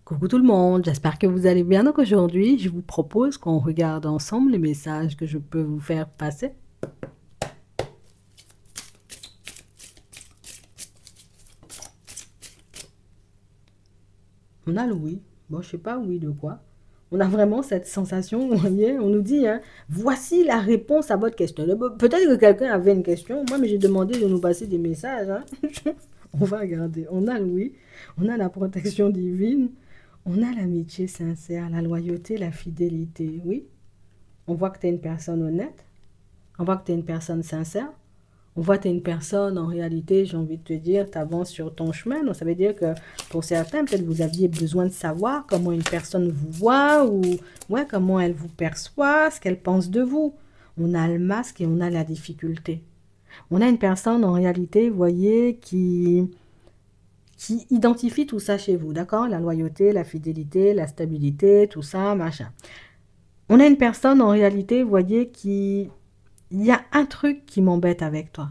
Coucou tout le monde, j'espère que vous allez bien. Donc aujourd'hui, je vous propose qu'on regarde ensemble les messages que je peux vous faire passer. On a le oui. Bon, je sais pas oui de quoi. On a vraiment cette sensation, vous voyez, on nous dit, hein, voici la réponse à votre question. Peut-être que quelqu'un avait une question, moi, mais j'ai demandé de nous passer des messages. Hein. On va regarder. On a le oui, on a la protection divine, on a l'amitié sincère, la loyauté, la fidélité. Oui, on voit que tu es une personne honnête, on voit que tu es une personne sincère, on voit que tu es une personne, en réalité, j'ai envie de te dire, tu avances sur ton chemin. Donc, ça veut dire que pour certains, peut-être vous aviez besoin de savoir comment une personne vous voit ou ouais, comment elle vous perçoit, ce qu'elle pense de vous. On a le masque et on a la difficulté. On a une personne, en réalité, vous voyez, qui identifie tout ça chez vous, d'accord? La loyauté, la fidélité, la stabilité, tout ça, machin. On a une personne, en réalité, vous voyez, qui... Il y a un truc qui m'embête avec toi.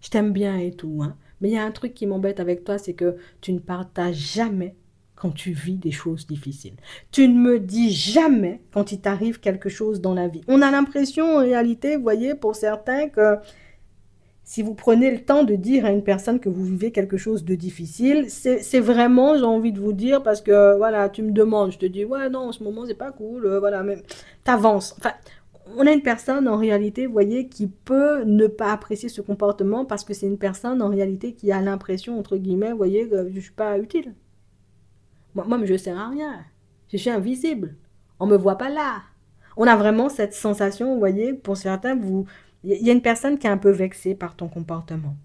Je t'aime bien et tout, hein. Mais il y a un truc qui m'embête avec toi, c'est que tu ne partages jamais quand tu vis des choses difficiles. Tu ne me dis jamais quand il t'arrive quelque chose dans la vie. On a l'impression, en réalité, vous voyez, pour certains, que si vous prenez le temps de dire à une personne que vous vivez quelque chose de difficile, c'est vraiment, j'ai envie de vous dire, parce que, voilà, tu me demandes, je te dis, ouais, non, en ce moment, c'est pas cool, voilà, mais t'avances. Enfin, on a une personne, en réalité, vous voyez, qui peut ne pas apprécier ce comportement parce que c'est une personne, en réalité, qui a l'impression, entre guillemets, vous voyez, que je ne suis pas utile. Moi, je ne sers à rien. Je suis invisible. On ne me voit pas là. On a vraiment cette sensation, vous voyez, pour certains, il y a une personne qui est un peu vexée par ton comportement.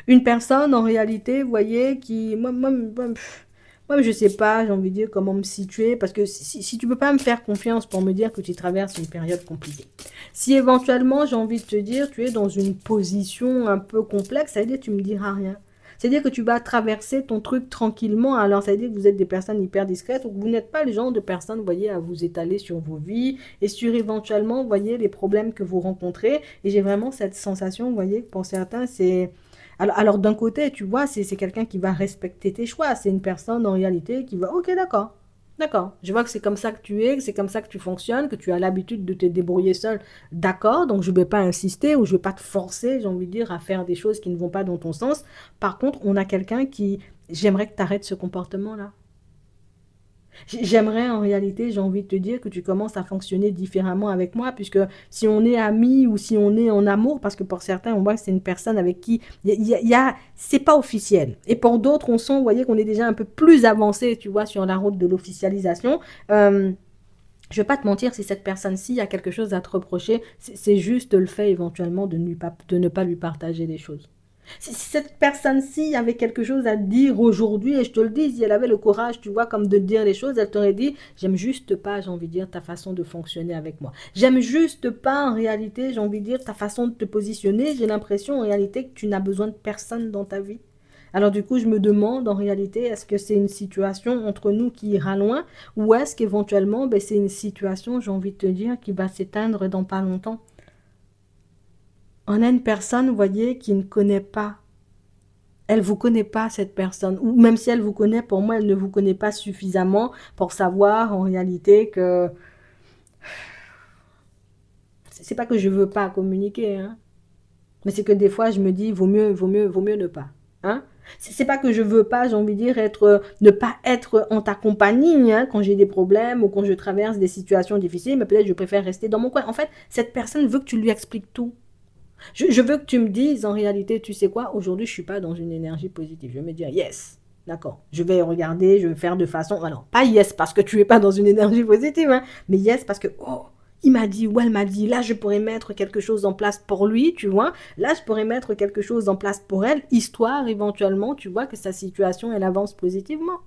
Une personne, en réalité, vous voyez, qui... Moi, je sais pas, j'ai envie de dire comment me situer, parce que si tu peux pas me faire confiance pour me dire que tu traverses une période compliquée, si éventuellement, j'ai envie de te dire, tu es dans une position un peu complexe, ça veut dire que tu me diras rien. C'est-à-dire que tu vas traverser ton truc tranquillement, alors ça veut dire que vous êtes des personnes hyper discrètes, ou que vous n'êtes pas le genre de personnes, vous voyez, à vous étaler sur vos vies, et sur éventuellement, vous voyez, les problèmes que vous rencontrez, et j'ai vraiment cette sensation, vous voyez, que pour certains, c'est... Alors d'un côté, tu vois, c'est quelqu'un qui va respecter tes choix. C'est une personne en réalité qui va, ok, d'accord, d'accord. Je vois que c'est comme ça que tu es, que c'est comme ça que tu fonctionnes, que tu as l'habitude de te débrouiller seul. D'accord, donc je ne vais pas insister ou je ne vais pas te forcer, j'ai envie de dire, à faire des choses qui ne vont pas dans ton sens. Par contre, on a quelqu'un qui, j'aimerais que tu arrêtes ce comportement-là. J'aimerais en réalité, j'ai envie de te dire que tu commences à fonctionner différemment avec moi, puisque si on est amis ou si on est en amour, parce que pour certains, on voit que c'est une personne avec qui c'est pas officiel. Et pour d'autres, on sent, vous voyez, qu'on est déjà un peu plus avancé, tu vois, sur la route de l'officialisation. Je vais pas te mentir, si cette personne-ci a quelque chose à te reprocher, c'est juste le fait éventuellement de ne pas lui partager des choses. Si cette personne-ci avait quelque chose à dire aujourd'hui, et je te le dis, si elle avait le courage, tu vois, comme de dire les choses, elle t'aurait dit, j'aime juste pas, j'ai envie de dire, ta façon de fonctionner avec moi. J'aime juste pas, en réalité, j'ai envie de dire, ta façon de te positionner. J'ai l'impression, en réalité, que tu n'as besoin de personne dans ta vie. Alors du coup, je me demande, en réalité, est-ce que c'est une situation entre nous qui ira loin, ou est-ce qu'éventuellement, ben, c'est une situation, j'ai envie de te dire, qui va s'éteindre dans pas longtemps. On a une personne, vous voyez, qui ne connaît pas. Elle ne vous connaît pas, cette personne. Ou même si elle vous connaît, pour moi, elle ne vous connaît pas suffisamment pour savoir en réalité que... C'est pas que je veux pas communiquer, hein. Mais c'est que des fois, je me dis, vaut mieux ne pas. Hein? C'est pas que je veux pas, j'ai envie de dire, ne pas être en ta compagnie, hein, quand j'ai des problèmes ou quand je traverse des situations difficiles, mais peut-être je préfère rester dans mon coin. En fait, cette personne veut que tu lui expliques tout. Je veux que tu me dises, en réalité, tu sais quoi, aujourd'hui, je ne suis pas dans une énergie positive. Je vais me dire, yes, d'accord, je vais regarder, je vais faire de façon... Alors, pas yes parce que tu n'es pas dans une énergie positive, hein, mais yes parce que, oh, il m'a dit ou elle m'a dit, là, je pourrais mettre quelque chose en place pour lui, tu vois. Là, je pourrais mettre quelque chose en place pour elle, histoire, éventuellement, tu vois, que sa situation, elle avance positivement.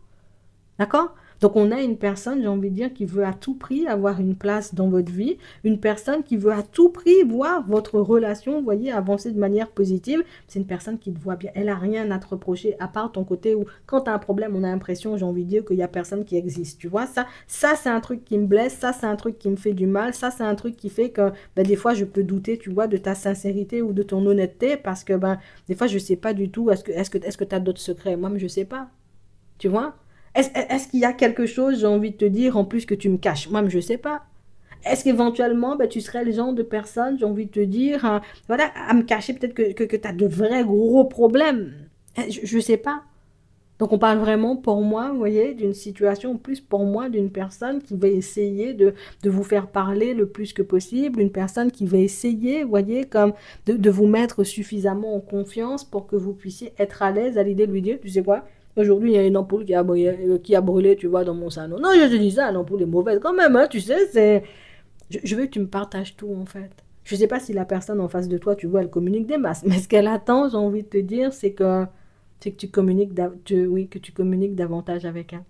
D'accord? Donc on a une personne, j'ai envie de dire, qui veut à tout prix avoir une place dans votre vie, une personne qui veut à tout prix voir votre relation, vous voyez, avancer de manière positive. C'est une personne qui te voit bien, elle n'a rien à te reprocher, à part ton côté où, quand tu as un problème, on a l'impression, j'ai envie de dire, qu'il n'y a personne qui existe, tu vois. Ça c'est un truc qui me blesse, ça c'est un truc qui me fait du mal, ça c'est un truc qui fait que, ben, des fois, je peux douter, tu vois, de ta sincérité ou de ton honnêteté, parce que, ben, des fois, je ne sais pas du tout, est-ce que tu as d'autres secrets? Moi, je ne sais pas, tu vois. Est-ce qu'il y a quelque chose, j'ai envie de te dire, en plus que tu me caches? Moi, je ne sais pas. Est-ce qu'éventuellement, ben, tu serais le genre de personne, j'ai envie de te dire, voilà, à me cacher peut-être que tu as de vrais gros problèmes. Je ne sais pas. Donc on parle vraiment pour moi, vous voyez, d'une situation, plus pour moi, d'une personne qui va essayer de vous faire parler le plus que possible, une personne qui va essayer, vous voyez, comme de vous mettre suffisamment en confiance pour que vous puissiez être à l'aise à l'idée de lui dire, tu sais quoi, aujourd'hui il y a une ampoule qui a brûlé, tu vois, dans mon salon. Non, je te dis ça, l'ampoule est mauvaise quand même, hein, tu sais, c'est... Je veux que tu me partages tout en fait. Je ne sais pas si la personne en face de toi, tu vois, elle communique des masses, mais ce qu'elle attend, j'ai envie de te dire, c'est que tu communiques, oui, que tu communiques davantage avec elle.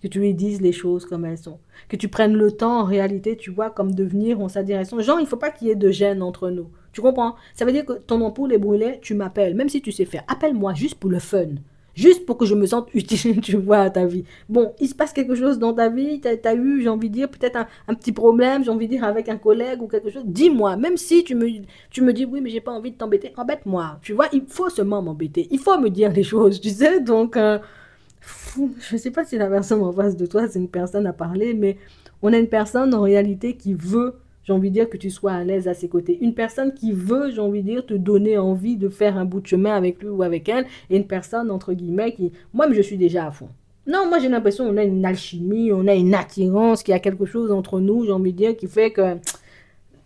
Que tu lui dises les choses comme elles sont. Que tu prennes le temps, en réalité, tu vois, comme de venir en sa direction. Genre, il ne faut pas qu'il y ait de gêne entre nous. Tu comprends? Ça veut dire que ton ampoule est brûlée, tu m'appelles. Même si tu sais faire, appelle-moi juste pour le fun. Juste pour que je me sente utile, tu vois, à ta vie. Bon, il se passe quelque chose dans ta vie, t'as eu, j'ai envie de dire, peut-être un petit problème, j'ai envie de dire, avec un collègue ou quelque chose. Dis-moi, même si tu me dis, oui, mais j'ai pas envie de t'embêter, embête-moi. Tu vois, il faut seulement m'embêter. Il faut me dire les choses, tu sais. Donc, je ne sais pas si la personne en face de toi, c'est une personne à parler, mais on a une personne en réalité qui veut, j'ai envie de dire, que tu sois à l'aise à ses côtés. Une personne qui veut, j'ai envie de dire, te donner envie de faire un bout de chemin avec lui ou avec elle. Et une personne, entre guillemets, qui... Moi, je suis déjà à fond. Non, moi j'ai l'impression qu'on a une alchimie, on a une attirance, qu'il y a quelque chose entre nous, j'ai envie de dire, qui fait que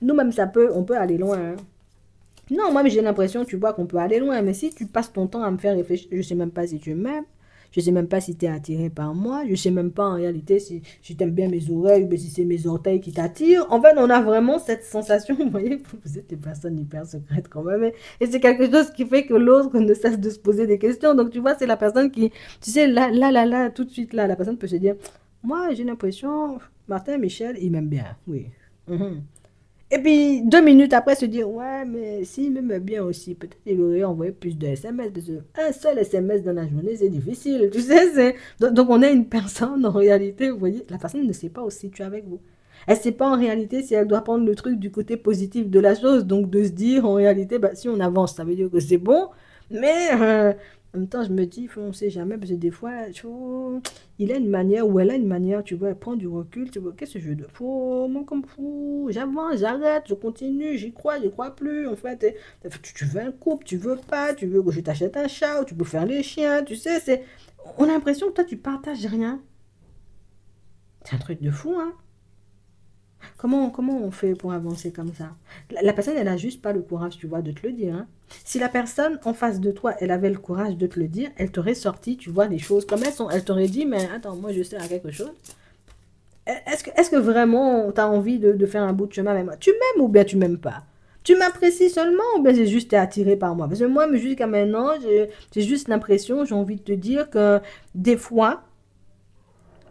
nous-mêmes, on peut aller loin, hein. Non, moi j'ai l'impression, tu vois, qu'on peut aller loin. Mais si tu passes ton temps à me faire réfléchir, je ne sais même pas si tu m'aimes. Je ne sais même pas si tu es attiré par moi. Je ne sais même pas en réalité si tu aimes bien mes oreilles ou si c'est mes orteils qui t'attirent. En fait, on a vraiment cette sensation, vous voyez, vous êtes des personnes hyper secrètes quand même. Et c'est quelque chose qui fait que l'autre ne cesse de se poser des questions. Donc, tu vois, c'est la personne qui, tu sais, là, tout de suite, là, la personne peut se dire, moi, j'ai l'impression, Martin, Michel, il m'aime bien, oui. Mhm. Et puis, 2 minutes après, se dire, ouais, mais s'il m'aimait bien aussi, peut-être il aurait envoyé plus de SMS. Parce que un seul SMS dans la journée, c'est difficile. Tu sais, donc, on est une personne, en réalité, vous voyez, la personne ne sait pas aussi tu es avec vous. Elle ne sait pas en réalité si elle doit prendre le truc du côté positif de la chose. Donc, de se dire, en réalité, bah, si on avance, ça veut dire que c'est bon. Mais en même temps, je me dis, on ne sait jamais, parce que des fois, tu vois, il a une manière, ou elle a une manière, tu vois, elle prend du recul, tu vois, qu'est-ce que je veux de faux, moi comme fou, j'avance, j'arrête, je continue, j'y crois plus, en fait, tu veux un couple, tu veux pas, tu veux que je t'achète un chat, ou tu peux faire les chiens, tu sais, on a l'impression que toi, tu partages rien. C'est un truc de fou, hein. Comment on fait pour avancer comme ça? La personne, elle a juste pas le courage, tu vois, de te le dire, hein. Si la personne en face de toi, elle avait le courage de te le dire, elle t'aurait sorti, tu vois, les choses comme elles sont. Elle t'aurait dit, mais attends, moi, je sais à quelque chose. Est-ce que vraiment tu as envie de faire un bout de chemin avec moi? Tu m'aimes ou bien tu m'aimes pas? Tu m'apprécies seulement ou bien c'est juste t'es attiré par moi? Parce que moi, mais jusqu'à maintenant, j'ai juste l'impression, j'ai envie de te dire que des fois,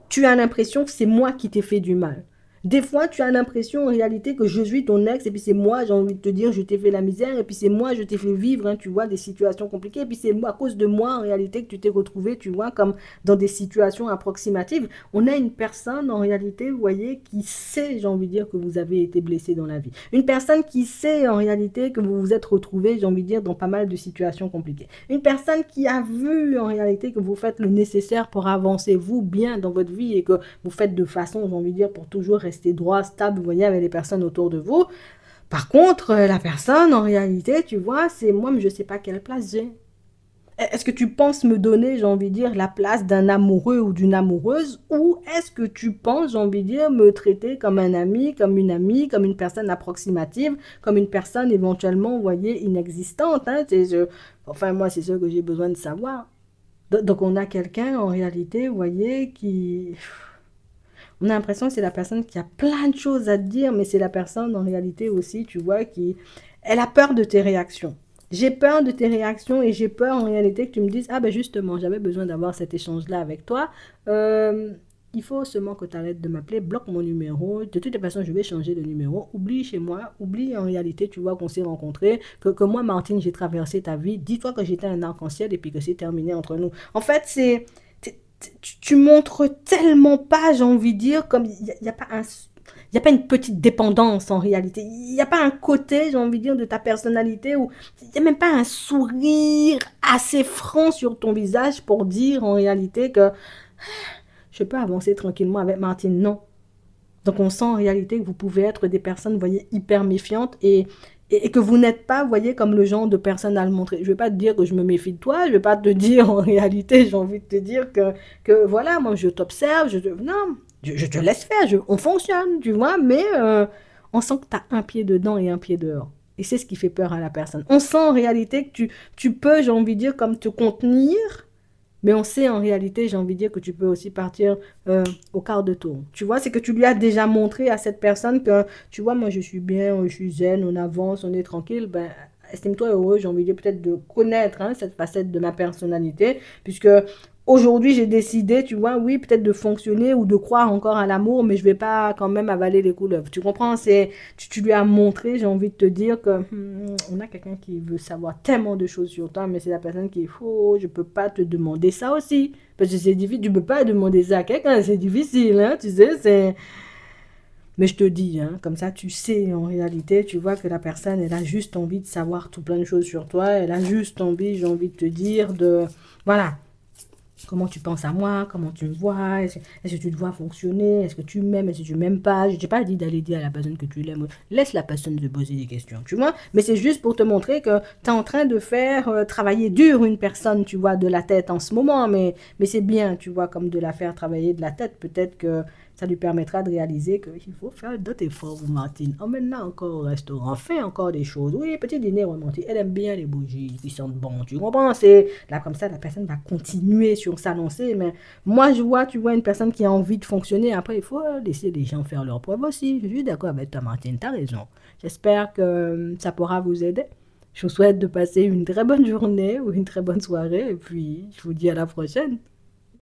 tu as l'impression que c'est moi qui t'ai fait du mal. Des fois, tu as l'impression en réalité que je suis ton ex et puis c'est moi, j'ai envie de te dire, je t'ai fait la misère et puis c'est moi, je t'ai fait vivre, hein, tu vois, des situations compliquées et puis c'est moi, à cause de moi en réalité que tu t'es retrouvé, tu vois, comme dans des situations approximatives. On a une personne en réalité, vous voyez, qui sait, j'ai envie de dire, que vous avez été blessé dans la vie. Une personne qui sait en réalité que vous vous êtes retrouvé, j'ai envie de dire, dans pas mal de situations compliquées. Une personne qui a vu en réalité que vous faites le nécessaire pour avancer vous bien dans votre vie et que vous faites de façon, j'ai envie de dire, pour toujours rester droit, stable, vous voyez, avec les personnes autour de vous. Par contre, la personne, en réalité, tu vois, c'est moi, mais je ne sais pas quelle place j'ai. Est-ce que tu penses me donner, j'ai envie de dire, la place d'un amoureux ou d'une amoureuse ou est-ce que tu penses, j'ai envie de dire, me traiter comme un ami, comme une personne approximative, comme une personne éventuellement, vous voyez, inexistante, hein, enfin, moi, c'est ce que j'ai besoin de savoir. Donc, on a quelqu'un, en réalité, vous voyez, qui... On a l'impression que c'est la personne qui a plein de choses à te dire, mais c'est la personne, en réalité, aussi, tu vois, qui... Elle a peur de tes réactions. J'ai peur de tes réactions et j'ai peur, en réalité, que tu me dises, ah ben justement, j'avais besoin d'avoir cet échange-là avec toi. Euh, il faut seulement que tu arrêtes de m'appeler, bloque mon numéro. De toute façon, je vais changer de numéro. Oublie chez moi, oublie en réalité, tu vois, qu'on s'est rencontrés, que moi, Martine, j'ai traversé ta vie. Dis-toi que j'étais un arc-en-ciel et puis que c'est terminé entre nous. En fait, tu montres tellement pas, j'ai envie de dire, comme il n'y a pas un... Il n'y a pas une petite dépendance en réalité. Il n'y a pas un côté, j'ai envie de dire, de ta personnalité où il n'y a même pas un sourire assez franc sur ton visage pour dire en réalité que je peux avancer tranquillement avec Martine. Non. Donc on sent en réalité que vous pouvez être des personnes, vous voyez, hyper méfiantes et que vous n'êtes pas, vous voyez, comme le genre de personne à le montrer. Je ne vais pas te dire que je me méfie de toi, je ne vais pas te dire en réalité, j'ai envie de te dire que voilà, moi je t'observe, non, je te laisse faire, on fonctionne, tu vois, mais on sent que tu as un pied dedans et un pied dehors. Et c'est ce qui fait peur à la personne. On sent en réalité que tu peux, j'ai envie de dire, comme te contenir, mais on sait en réalité, j'ai envie de dire que tu peux aussi partir au quart de tour. Tu vois, c'est que tu lui as déjà montré à cette personne que, tu vois, moi je suis bien, je suis zen, on avance, on est tranquille. Ben, estime-toi heureux, j'ai envie de dire peut-être de connaître hein, cette facette de ma personnalité, puisque aujourd'hui j'ai décidé, tu vois, oui, peut-être de fonctionner ou de croire encore à l'amour, mais je vais pas quand même avaler les couleuvres. Tu comprends? Tu lui as montré, j'ai envie de te dire que on a quelqu'un qui veut savoir tellement de choses sur toi, mais c'est la personne qui est faux, je peux pas te demander ça aussi. Parce que c'est difficile, tu peux pas demander ça à quelqu'un, c'est difficile, hein, tu sais, c'est... Mais je te dis, hein, comme ça, tu sais, en réalité, tu vois que la personne, elle a juste envie de savoir tout plein de choses sur toi, elle a juste envie, j'ai envie de te dire, de... Voilà, comment tu penses à moi, comment tu me vois, est-ce que tu te vois fonctionner, est-ce que tu m'aimes, est-ce que tu m'aimes pas. Je t'ai pas dit d'aller dire à la personne que tu l'aimes. Laisse la personne te poser des questions, tu vois. Mais c'est juste pour te montrer que tu es en train de faire travailler dur une personne, tu vois, de la tête en ce moment. Mais c'est bien, tu vois, comme de la faire travailler de la tête. Peut-être que ça lui permettra de réaliser qu'il faut faire d'autres efforts pour Martine. Emmène-la encore au restaurant, fais encore des choses. Oui, petit dîner romantique. Elle aime bien les bougies qui sentent bon. Tu comprends? C'est là comme ça, la personne va continuer sur s'annoncer. Mais moi, je vois, tu vois, une personne qui a envie de fonctionner. Après, il faut laisser les gens faire leurs preuves aussi. Je suis d'accord avec toi, Martine. T'as raison. J'espère que ça pourra vous aider. Je vous souhaite de passer une très bonne journée ou une très bonne soirée. Et puis, je vous dis à la prochaine.